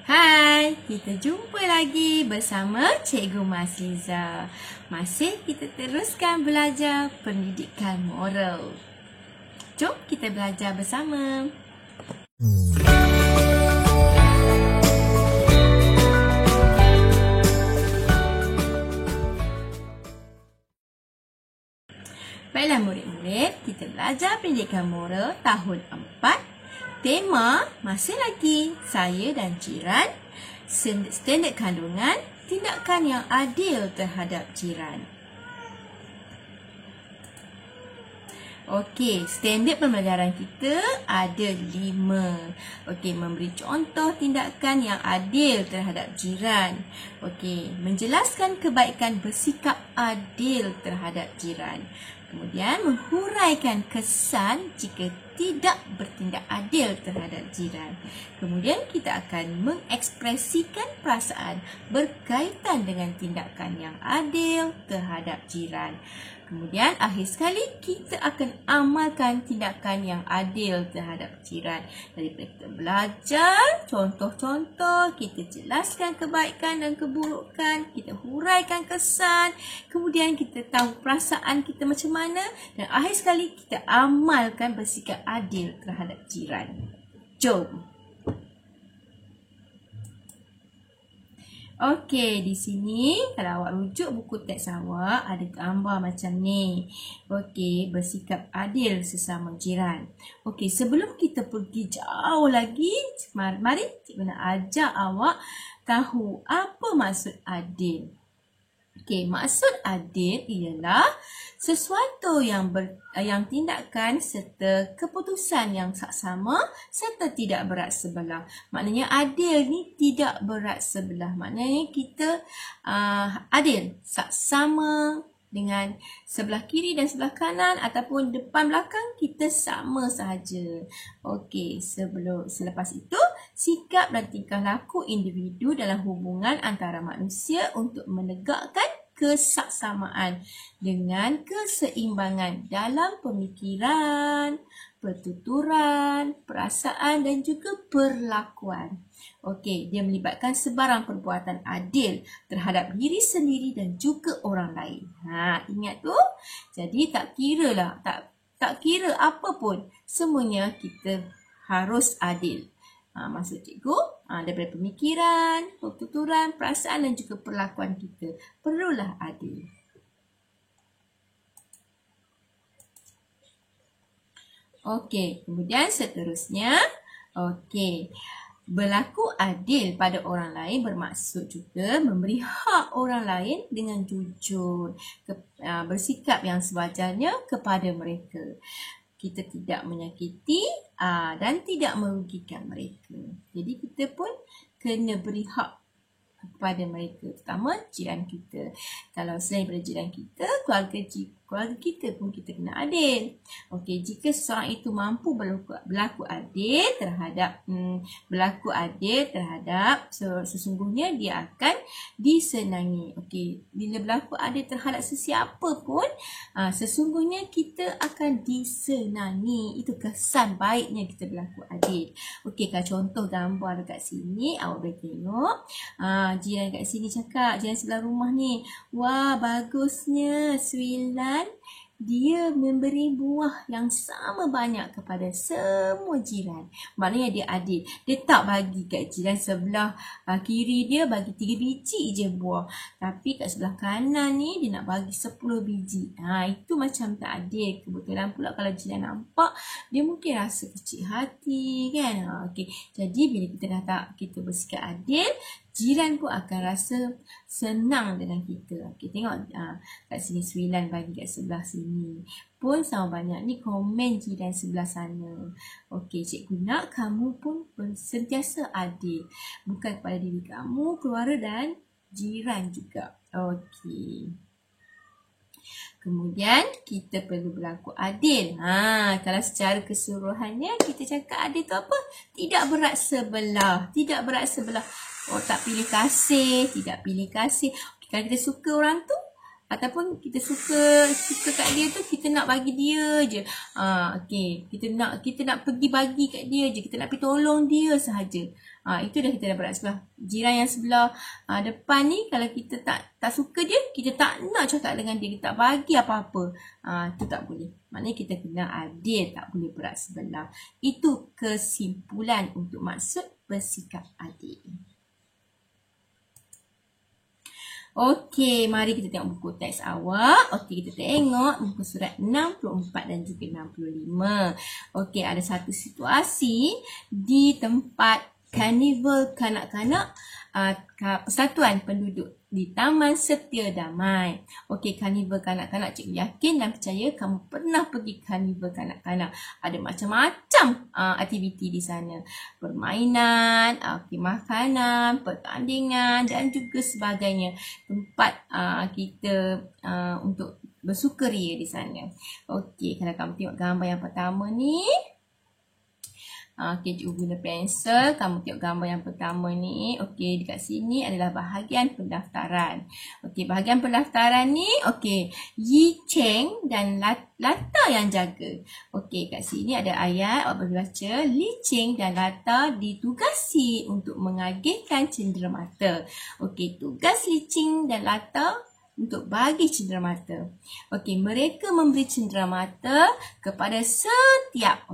Hai, kita jumpa lagi bersama Cikgu Masliza. Masih kita teruskan belajar pendidikan moral. Jom kita belajar bersama. Baiklah murid-murid, kita belajar pendidikan moral tahun 4. Tema masih lagi saya dan jiran, standard kandungan, tindakan yang adil terhadap jiran. Okey, standard pembelajaran kita ada 5. Okey, memberi contoh tindakan yang adil terhadap jiran. Okey, menjelaskan kebaikan bersikap adil terhadap jiran. Kemudian menghuraikan kesan jika tidak bertindak adil terhadap jiran. Kemudian kita akan mengekspresikan perasaan berkaitan dengan tindakan yang adil terhadap jiran. Kemudian akhir sekali kita akan amalkan tindakan yang adil terhadap jiran. Daripada kita belajar contoh-contoh, kita jelaskan kebaikan dan keburukan, kita huraikan kesan, kemudian kita tahu perasaan kita macam mana, dan akhir sekali kita amalkan bersikap adil terhadap jiran. Jom. Okey, di sini kalau awak rujuk buku teks awak ada gambar macam ni. Okey, bersikap adil sesama jiran. Okey, sebelum kita pergi jauh lagi, mari cikgu nak ajak awak tahu apa maksud adil. Okey, maksud adil ialah sesuatu yang tindakan serta keputusan yang saksama serta tidak berat sebelah. Maknanya adil ni tidak berat sebelah. Maknanya kita adil, saksama dengan sebelah kiri dan sebelah kanan ataupun depan belakang kita sama sahaja. Okey, selepas itu sikap dan tingkah laku individu dalam hubungan antara manusia untuk menegakkan kesaksamaan dengan keseimbangan dalam pemikiran, pertuturan, perasaan dan juga perlakuan. Okey, dia melibatkan sebarang perbuatan adil terhadap diri sendiri dan juga orang lain. Ingat tu? Jadi tak kira apa pun, semuanya kita harus adil. Maksud cikgu, daripada pemikiran, pertuturan, perasaan dan juga perlakuan kita perlulah adil. Okey, kemudian seterusnya, okey, berlaku adil pada orang lain bermaksud juga memberi hak orang lain dengan jujur, bersikap yang sewajarnya kepada mereka. Kita tidak menyakiti dan tidak merugikan mereka. Jadi kita pun kena beri hak kepada mereka, terutama jiran kita. Kalau selain daripada jiran kita, keluarga kita pun kita kena adil. Okey, jika seseorang itu mampu berlaku adil terhadap sesungguhnya dia akan disenangi. Okey, bila berlaku adil terhadap sesiapa pun, sesungguhnya kita akan disenangi. Itu kesan baiknya kita berlaku adil. Okey, kalau contoh gambar dekat sini, awak boleh tengok. Jiran kat sini cakap, jiran sebelah rumah ni, wah bagusnya Swilan, dia memberi buah yang sama banyak kepada semua jiran. Maknanya dia adil. Dia tak bagi kat jiran sebelah kiri dia bagi 3 biji je buah. Tapi kat sebelah kanan ni dia nak bagi 10 biji. Itu macam tak adil. Kebetulan pula kalau jiran nampak, dia mungkin rasa kecil hati kan. Okey. Jadi bila kita bersikap adil, jiran pun akan rasa senang dengan kita. Okey, tengok kat sini Swilan bagi kat sebelah sini. Pun sama banyak ni komen jiran sebelah sana. Okey, cikgu nak kamu pun sentiasa adil. Bukan kepada diri kamu, keluarga dan jiran juga. Okey. Kemudian kita perlu berlaku adil. Kalau secara keseluruhannya kita cakap adil tu apa? Tidak berat sebelah. Tidak berat sebelah. Tak pilih kasih, tidak pilih kasih. Kalau kita suka orang tu, ataupun kita suka kat dia tu, kita nak bagi dia je. Okey, kita nak pergi bagi kat dia je, kita nak pergi tolong dia sahaja. Itu dah kita dah berat sebelah. Jiran yang sebelah depan ni, kalau kita tak suka dia, kita tak nak cakap dengan dia, kita tak bagi apa-apa, itu tak boleh. Maknanya kita kena adil, tak boleh berat sebelah. Itu kesimpulan untuk maksud bersikap adil. Okey, mari kita tengok buku teks awak. Okey, kita tengok buku surat 64 dan juga 65. Okey, ada satu situasi di tempat karnival kanak-kanak Persatuan Penduduk di Taman Setia Damai. Okey, karnival kanak-kanak, cikgu yakin dan percaya kamu pernah pergi karnival kanak-kanak. Ada macam-macam aktiviti di sana. Permainan, makanan, pertandingan dan juga sebagainya. Tempat kita untuk bersukaria di sana. Okey, kalau kamu tengok gambar yang pertama ni, okey, cikgu guna pensel. Kamu tengok gambar yang pertama ni. Okey, dekat sini adalah bahagian pendaftaran. Okey, bahagian pendaftaran ni, okey, Yi Cheng dan Lata yang jaga. Okey, kat sini ada ayat, awak boleh baca. Li Cheng dan Lata ditugasi untuk mengagihkan cenderamata. Okey, tugas Li Cheng dan Lata untuk bagi cenderamata. Okey, mereka memberi cenderamata kepada setiap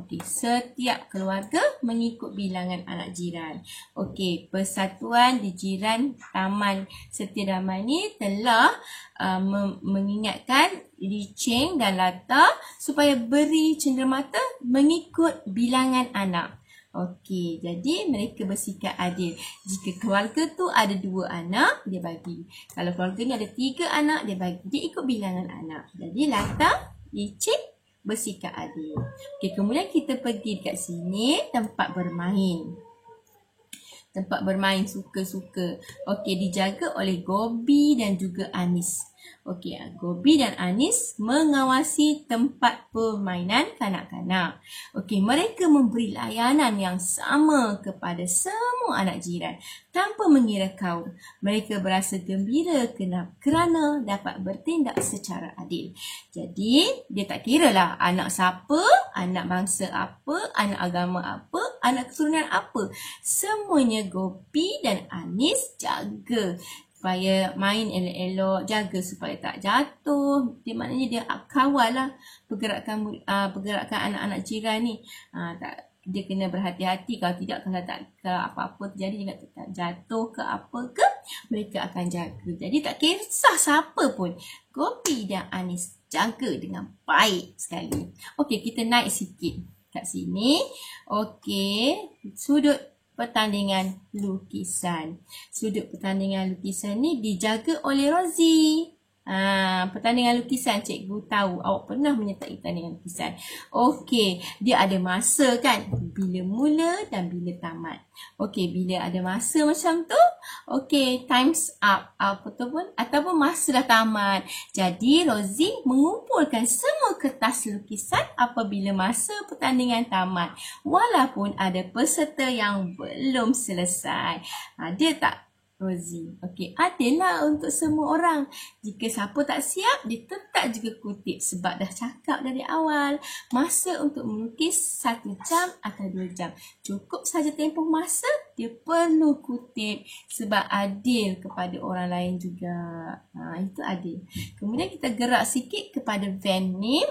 keluarga mengikut bilangan anak jiran. Okey, persatuan di jiran Taman Setia Damai ni telah mengingatkan Li Cheng dan Lata supaya beri cenderamata mengikut bilangan anak. Okey, jadi mereka bersikap adil. Jika keluarga tu ada 2 anak, dia bagi. Kalau keluarga ni ada 3 anak, dia bagi. Dia ikut bilangan anak. Jadi Lata, Li Cheng bersikap adil. Okey, kemudian kita pergi dekat sini, tempat bermain. Tempat bermain suka-suka. Okey, dijaga oleh Gobi dan juga Anis. Okey, Gobi dan Anis mengawasi tempat permainan kanak-kanak. Okey, mereka memberi layanan yang sama kepada semua anak jiran tanpa mengira kaum. Mereka berasa gembira kerana dapat bertindak secara adil. Jadi, dia tak kira lah anak siapa, anak bangsa apa, anak agama apa, anak keturunan apa. Semuanya Gobi dan Anis jaga supaya main elok-elok, jaga supaya tak jatuh. Dia maknanya dia kawal lah pergerakan anak-anak jiran ni. Dia kena berhati-hati, kalau apa-apa terjadi, dia tak jatuh ke apa ke, mereka akan jaga. Jadi tak kisah siapa pun, Gobi dan Anis jaga dengan baik sekali. Okey, kita naik sikit kat sini. Okey, sudut pertandingan lukisan. Sudut pertandingan lukisan ni dijaga oleh Rozi. Pertandingan lukisan, cikgu tahu awak pernah menyertai pertandingan lukisan. Okey, dia ada masa kan, bila mula dan bila tamat. Okey, bila ada masa macam tu, okey, time's up ataupun masa dah tamat. Jadi Rozi mengumpulkan semua kertas lukisan apabila masa pertandingan tamat, walaupun ada peserta yang belum selesai. Dia tak, Rozi? Okey, adil lah untuk semua orang. Jika siapa tak siap, dia tetap juga kutip sebab dah cakap dari awal. Masa untuk melukis 1 jam atau 2 jam. Cukup saja tempoh masa, dia perlu kutip sebab adil kepada orang lain juga. Itu adil. Kemudian kita gerak sikit kepada van ni.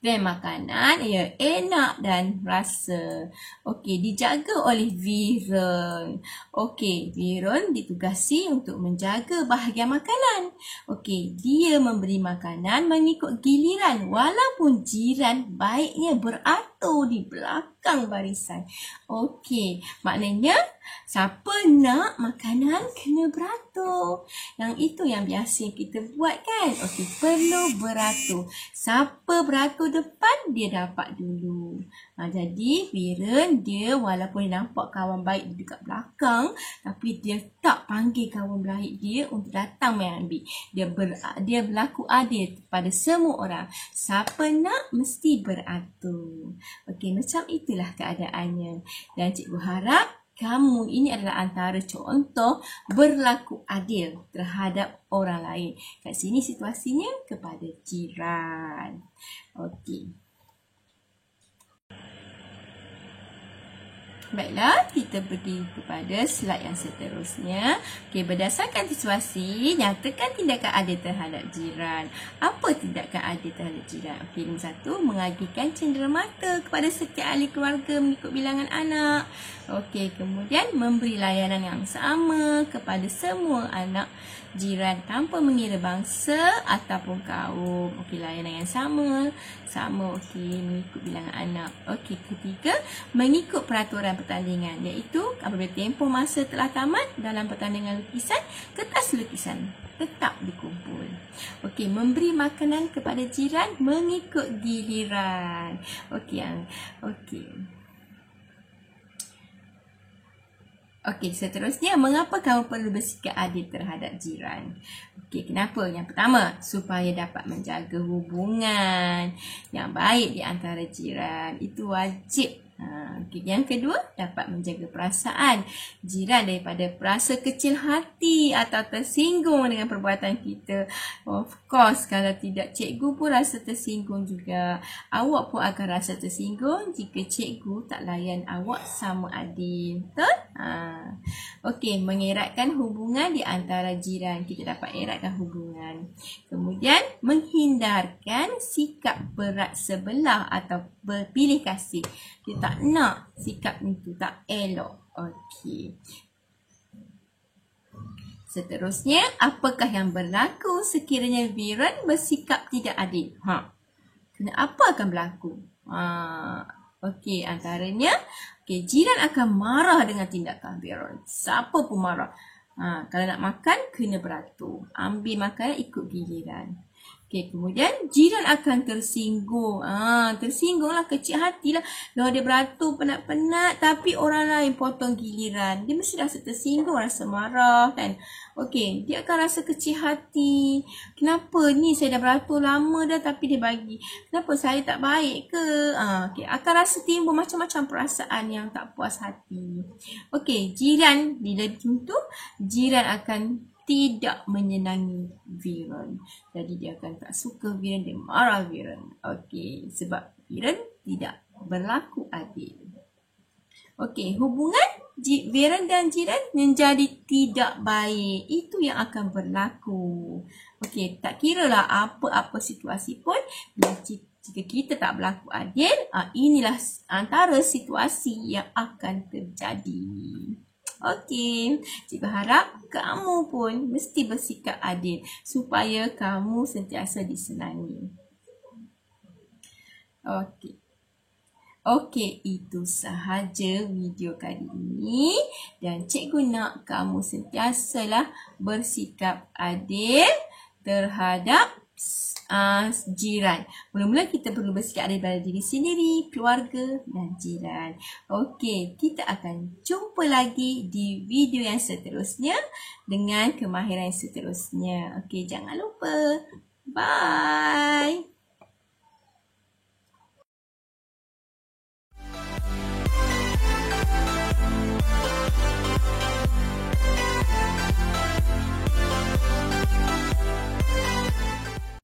Van makanan, ia enak dan rasa. Okey, dijaga oleh Viren. Okey, Viren ditugasi untuk menjaga bahagian makanan. Okey, dia memberi makanan mengikut giliran walaupun jiran baiknya beratur di belakang barisan. Okey, maknanya siapa nak makanan kena beratur. Yang itu yang biasa kita buat kan. Okey, perlu beratur. Siapa beratur depan, dia dapat dulu. Jadi Viren dia walaupun dia nampak kawan baik dekat belakang, tapi dia tak panggil kawan baik dia untuk datang mengambil. Dia berlaku adil kepada semua orang. Siapa nak mesti beratur. Okey, macam itulah keadaannya. Dan cikgu harap kamu ini adalah antara contoh berlaku adil terhadap orang lain. Kat sini situasinya kepada jiran. Okey. Baiklah, kita pergi kepada slide yang seterusnya. Okey, berdasarkan situasi, nyatakan tindakan adil terhadap jiran. Apa tindakan adil terhadap jiran? Okey, nombor 1, mengagikan cenderamata kepada setiap ahli keluarga mengikut bilangan anak. Okey, kemudian memberi layanan yang sama kepada semua anak jiran tanpa mengira bangsa ataupun kaum. Okey, layanan yang sama. Okey, mengikut bilangan anak. Okey, ketiga, mengikut peraturan pertandingan, iaitu apabila tempoh masa telah tamat dalam pertandingan lukisan, kertas lukisan tetap dikumpul. Okey, memberi makanan kepada jiran mengikut giliran. Okey, seterusnya, mengapa kamu perlu bersikap adil terhadap jiran? Okey, kenapa? Yang pertama, supaya dapat menjaga hubungan yang baik di antara jiran. Itu wajib. Okey, yang kedua, dapat menjaga perasaan jiran daripada rasa kecil hati atau tersinggung dengan perbuatan kita. Of course, kalau tidak, cikgu pun rasa tersinggung juga. Awak pun akan rasa tersinggung jika cikgu tak layan awak sama adil. Betul? Okey, mengeratkan hubungan di antara jiran. Kita dapat eratkan hubungan. Kemudian, menghindarkan sikap berat sebelah atau berpilih kasih. Kita tak nak sikap itu, tak elok. Okey. Seterusnya, apakah yang berlaku sekiranya Viren bersikap tidak adil? Apa akan berlaku? Okey, antaranya, jiran akan marah dengan tindakan Viren. Siapa pun marah. Kalau nak makan, kena beratur. Ambil makanan ikut giliran. Okey, kemudian jiran akan tersinggung. Tersinggunglah, kecil hatilah. Kalau dia beratur penat-penat tapi orang lain potong giliran, dia mesti rasa tersinggung, rasa marah kan. Okey, dia akan rasa kecil hati. Kenapa ni saya dah beratur lama dah tapi dia bagi. Kenapa saya tak baik ke? Okey, akan rasa timbul macam-macam perasaan yang tak puas hati. Okey, jiran bila macam tu, jiran akan tidak menyenangi Viren. Jadi dia akan tak suka Viren, dia marah Viren. Okey, sebab Viren tidak berlaku adil. Okey, hubungan Viren dan jiran menjadi tidak baik. Itu yang akan berlaku. Okey, tak kiralah apa-apa situasi pun, jika kita tak berlaku adil, inilah antara situasi yang akan terjadi. Okey, cikgu harap kamu pun mesti bersikap adil supaya kamu sentiasa disenangi. Okey, itu sahaja video kali ini dan cikgu nak kamu sentiasalah bersikap adil terhadap jiran. Mula-mula kita perlu bersikap adil pada diri sendiri, keluarga dan jiran. Okey, kita akan jumpa lagi di video yang seterusnya dengan kemahiran yang seterusnya. Okey, jangan lupa. Bye.